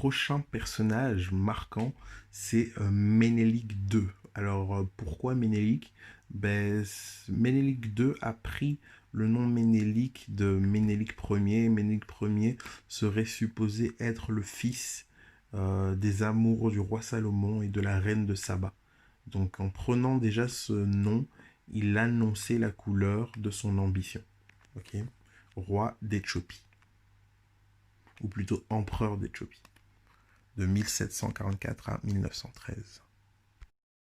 prochain personnage marquant, c'est Ménélique II. Alors, pourquoi Ménélique? Ménélique II a pris le nom Ménélique de Ménélique Ier. Ménélique Ier serait supposé être le fils des amours du roi Salomon et de la reine de Saba. Donc, en prenant déjà ce nom, il annonçait la couleur de son ambition. Ok, roi d'Éthiopie, ou plutôt empereur d'Éthiopie, de 1744 à 1913.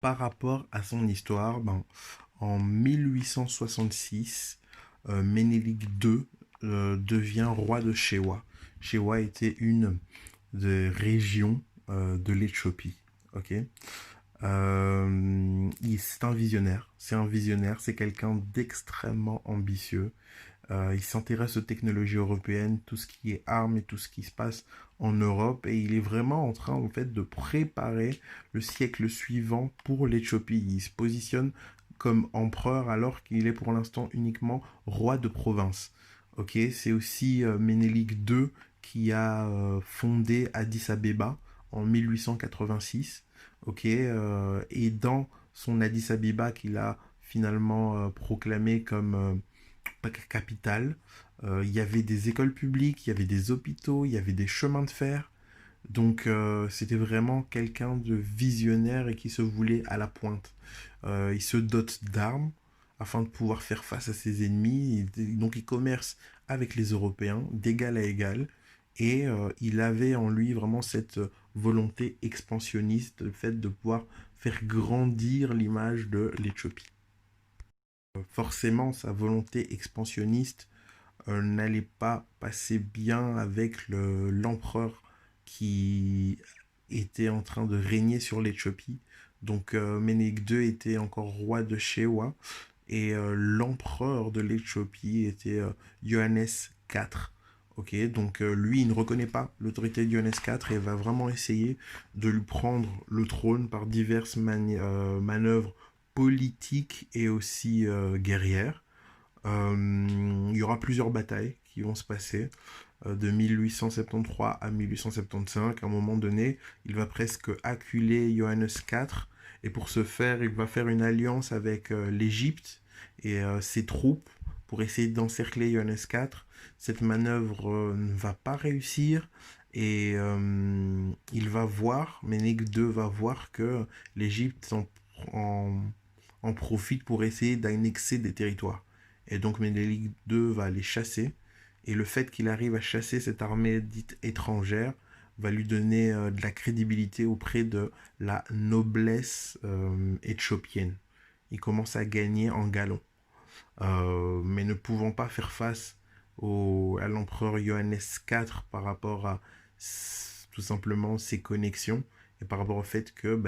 Par rapport à son histoire, en 1866, Ménélique II devient roi de Shewa. Shewa était une des régions de l'Éthiopie. Ok, c'est un visionnaire. C'est quelqu'un d'extrêmement ambitieux. Il s'intéresse aux technologies européennes, tout ce qui est armes et tout ce qui se passe en Europe. Et il est vraiment en train, en fait, de préparer le siècle suivant pour l'Éthiopie. Il se positionne comme empereur alors qu'il est pour l'instant uniquement roi de province. Ok, c'est aussi Ménélique II qui a fondé Addis Abeba en 1886. Ok, et dans son Addis Abeba qu'il a finalement proclamé comme capitale. Il y avait des écoles publiques, il y avait des hôpitaux, il y avait des chemins de fer. Donc c'était vraiment quelqu'un de visionnaire et qui se voulait à la pointe. Il se dote d'armes afin de pouvoir faire face à ses ennemis. Donc il commerce avec les Européens d'égal à égal. Et il avait en lui vraiment cette volonté expansionniste, le fait de pouvoir faire grandir l'image de l'Éthiopie. Forcément, sa volonté expansionniste n'allait pas passer bien avec l'empereur qui était en train de régner sur l'Éthiopie. Donc Ménélique II était encore roi de Shewa et l'empereur de l'Éthiopie était Johannes IV. Ok, donc lui, il ne reconnaît pas l'autorité de Johannes IV et va vraiment essayer de lui prendre le trône par diverses manœuvres politiques et aussi guerrières. Il y aura plusieurs batailles qui vont se passer de 1873 à 1875. À un moment donné, il va presque acculer Johannes IV et pour ce faire, il va faire une alliance avec l'Égypte et ses troupes pour essayer d'encercler Johannes IV. Cette manœuvre ne va pas réussir et Ménélique II va voir que l'Égypte en, en profite pour essayer d'annexer des territoires. Et donc Ménélique II va les chasser. Et le fait qu'il arrive à chasser cette armée dite étrangère va lui donner de la crédibilité auprès de la noblesse éthiopienne. Il commence à gagner en galon. Mais ne pouvant pas faire face à l'empereur Johannes IV par rapport à tout simplement ses connexions et par rapport au fait que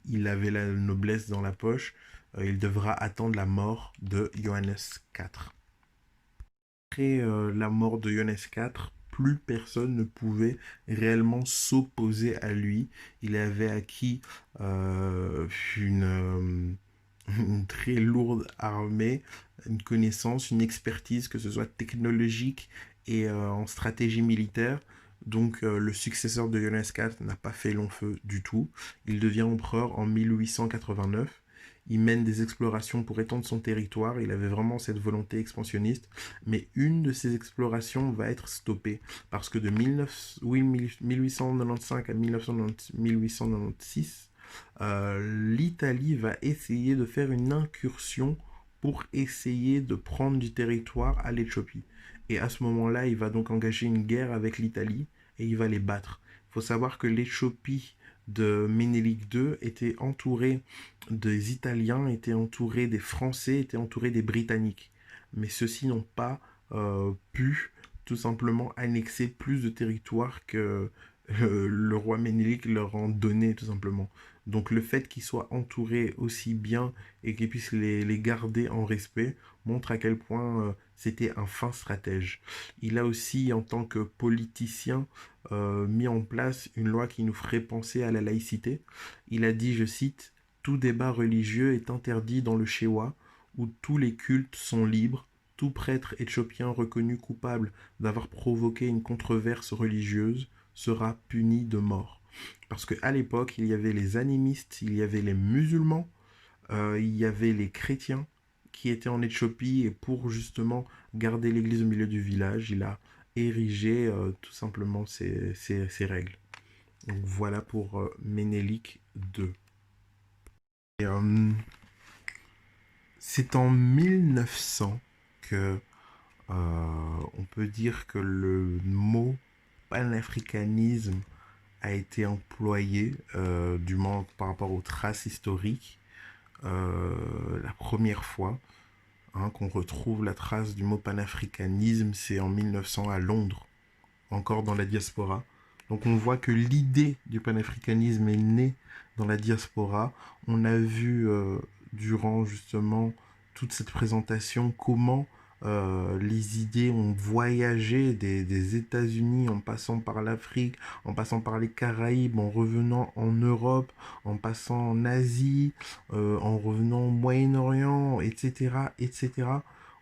il avait la noblesse dans la poche, il devra attendre la mort de Johannes IV. Après la mort de Johannes IV, plus personne ne pouvait réellement s'opposer à lui. Il avait acquis une très lourde armée, une connaissance, une expertise, que ce soit technologique et en stratégie militaire. Donc le successeur de Johannes IV n'a pas fait long feu du tout. Il devient empereur en 1889. Il mène des explorations pour étendre son territoire. Il avait vraiment cette volonté expansionniste. Mais une de ces explorations va être stoppée. Parce que de 1895 à 1896, l'Italie va essayer de faire une incursion pour essayer de prendre du territoire à l'Éthiopie. Et à ce moment-là, il va donc engager une guerre avec l'Italie et il va les battre. Il faut savoir que l'Éthiopie de Ménélique II était entourée des Italiens, était entourée des Français, était entourée des Britanniques. Mais ceux-ci n'ont pas pu tout simplement annexer plus de territoire que le roi Ménélique leur en donnait tout simplement. Donc le fait qu'ils soient entourés aussi bien et qu'ils puissent les garder en respect montre à quel point c'était un fin stratège. Il a aussi, en tant que politicien, mis en place une loi qui nous ferait penser à la laïcité. Il a dit, je cite, tout débat religieux est interdit dans le Shewa, où tous les cultes sont libres. Tout prêtre éthiopien reconnu coupable d'avoir provoqué une controverse religieuse sera puni de mort. Parce qu'à l'époque, il y avait les animistes, il y avait les musulmans, il y avait les chrétiens qui étaient en Éthiopie, et pour justement garder l'église au milieu du village, il a érigé tout simplement ces règles. Donc voilà pour Ménélique II. Et, c'est en 1900 que on peut dire que le mot panafricanisme a été employé, du moins par rapport aux traces historiques, la première fois qu'on retrouve la trace du mot panafricanisme, c'est en 1900 à Londres, encore dans la diaspora. Donc on voit que l'idée du panafricanisme est née dans la diaspora. On a vu durant justement toute cette présentation comment les idées ont voyagé des États-Unis en passant par l'Afrique, en passant par les Caraïbes, en revenant en Europe, en passant en Asie, en revenant au Moyen-Orient, etc., etc.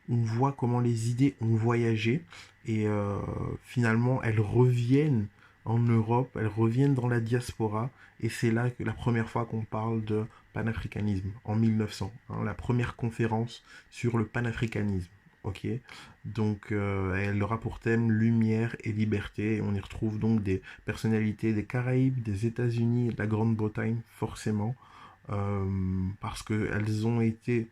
On voit comment les idées ont voyagé, et finalement elles reviennent en Europe, elles reviennent dans la diaspora, et c'est là que la première fois qu'on parle de panafricanisme, en 1900, la première conférence sur le panafricanisme. Ok, donc elle aura pour thème lumière et liberté, et on y retrouve donc des personnalités des Caraïbes, des États-Unis et de la Grande-Bretagne, forcément, parce qu'elles ont été,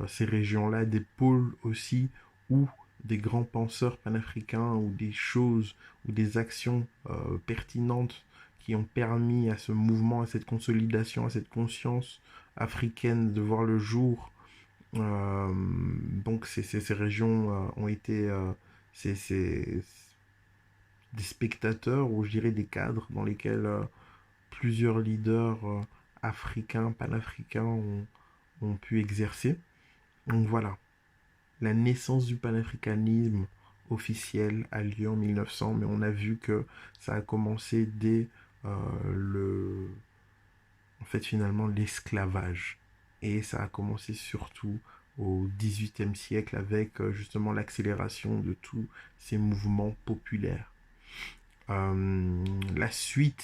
ces régions-là, des pôles aussi où des grands penseurs panafricains, ou des choses ou des actions pertinentes qui ont permis à ce mouvement, à cette consolidation, à cette conscience africaine de voir le jour. Donc ces régions ont été des spectateurs, ou je dirais des cadres, dans lesquels plusieurs leaders africains, panafricains ont pu exercer. Donc voilà, la naissance du panafricanisme officiel a lieu en 1900, mais on a vu que ça a commencé dès le, en fait finalement l'esclavage. Et ça a commencé surtout au XVIIIe siècle avec justement l'accélération de tous ces mouvements populaires. La suite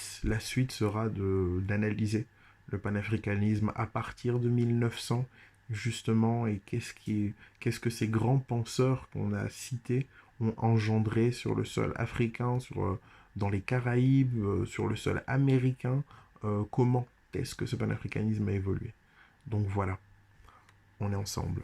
sera d'analyser le panafricanisme à partir de 1900, justement, et qu'est-ce que ces grands penseurs qu'on a cités ont engendré sur le sol africain, dans les Caraïbes, sur le sol américain, comment est-ce que ce panafricanisme a évolué. Donc voilà, on est ensemble.